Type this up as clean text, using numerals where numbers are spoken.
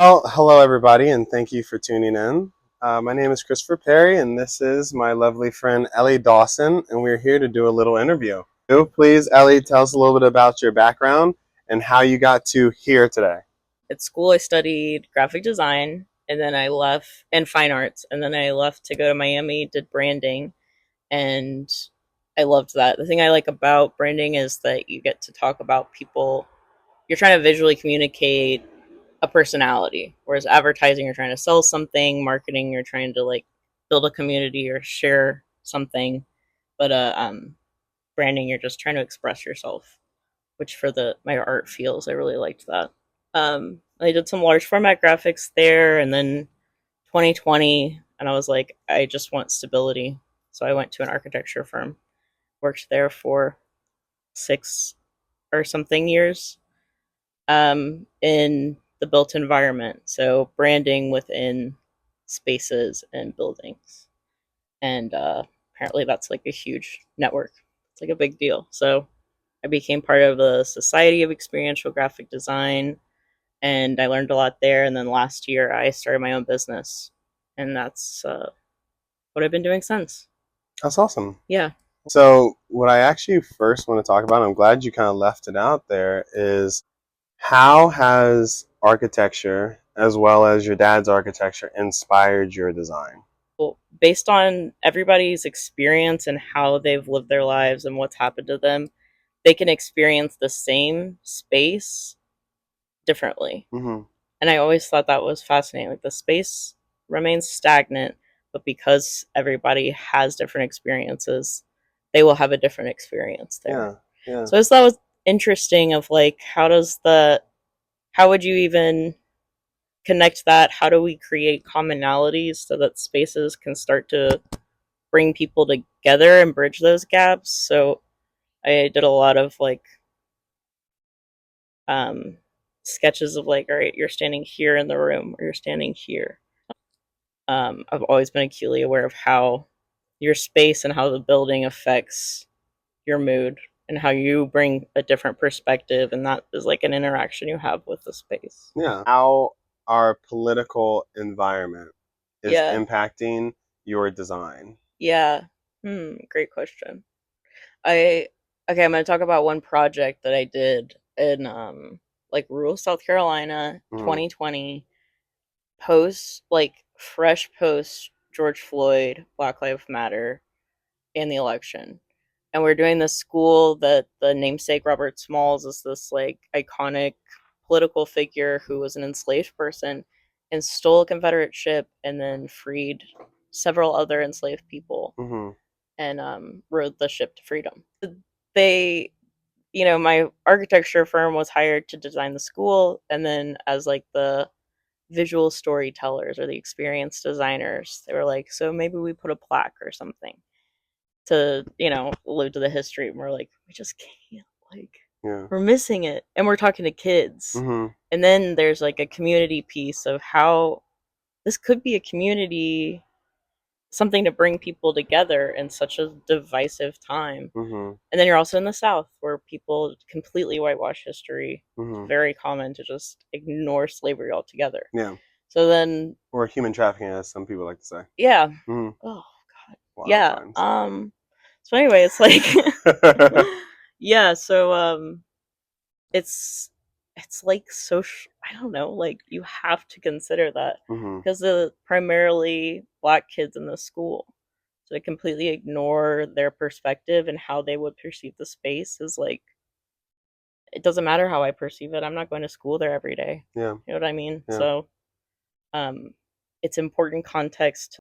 Well, hello everybody, and thank you for tuning in. My name is Christopher Perry, and this is my lovely friend Ellie Dawson, and we're here to do a little interview. So please, Ellie, tell us a little bit about your background and how you got to here today. At school I studied graphic design and then I left and fine arts and then I left to go to Miami, did branding, and I loved that. The thing I like about branding is that you get to talk about people. You're trying to visually communicate a personality, whereas advertising you're trying to sell something, marketing you're trying to like build a community or share something, but branding you're just trying to express yourself, which for the my art feels I really liked that. I did some large format graphics there, and then 2020, and I was like, I just want stability, so I went to an architecture firm, worked there for 6 or something years, in the built environment, so branding within spaces and buildings, and apparently that's like a huge network. It's like a big deal. So I became part of the Society of Experiential Graphic Design, and I learned a lot there. And then last year, I started my own business, and that's what I've been doing since. That's awesome. Yeah, So, what I actually first want to talk about, and I'm glad you kind of left it out there, is how has architecture, as well as your dad's architecture, inspired your design? well, based on everybody's experience and how they've lived their lives and what's happened to them, they can experience the same space differently. Mm-hmm. And I always thought that was fascinating. Like the space remains stagnant, but because everybody has different experiences, they will have a different experience there. Yeah, yeah. So I just thought it was interesting of like how would you even connect that? How do we create commonalities so that spaces can start to bring people together and bridge those gaps? So I did a lot of like um sketches of like, all right, you're standing here in the room or you're standing here. I've always been acutely aware of how your space and how the building affects your mood and how you bring a different perspective, and that is like an interaction you have with the space. Yeah. How our political environment is Yeah, impacting your design. yeah. Great question. I Okay, I'm gonna talk about one project that I did in like rural South Carolina, Mm-hmm. 2020, post like fresh post George Floyd, Black Lives Matter, and the election. And we're doing this school that the namesake Robert Smalls is this like iconic political figure who was an enslaved person and stole a Confederate ship and then freed several other enslaved people Mm-hmm. and rode the ship to freedom. They, my architecture firm was hired to design the school, and then as like the visual storytellers or the experienced designers, they were like, so maybe we put a plaque or something to allude to the history, and we're like, we just can't, like, Yeah. we're missing it, and we're talking to kids. Mm-hmm. And then there's like a community piece of how this could be a community, something to bring people together in such a divisive time. Mm-hmm. And then you're also in the South where people completely whitewash history. It's Mm-hmm. very common to just ignore slavery altogether. Yeah. So then, Or human trafficking, as some people like to say. yeah. Mm-hmm. Oh god. Wild Yeah. times. So anyway, it's like yeah, so it's it's like social, I don't know, like you have to consider that Mm-hmm. because the primarily black kids in the school. So to completely ignore their perspective and how they would perceive the space is like, it doesn't matter how I perceive it. I'm not going to school there every day. Yeah. You know what I mean? Yeah. So um it's important context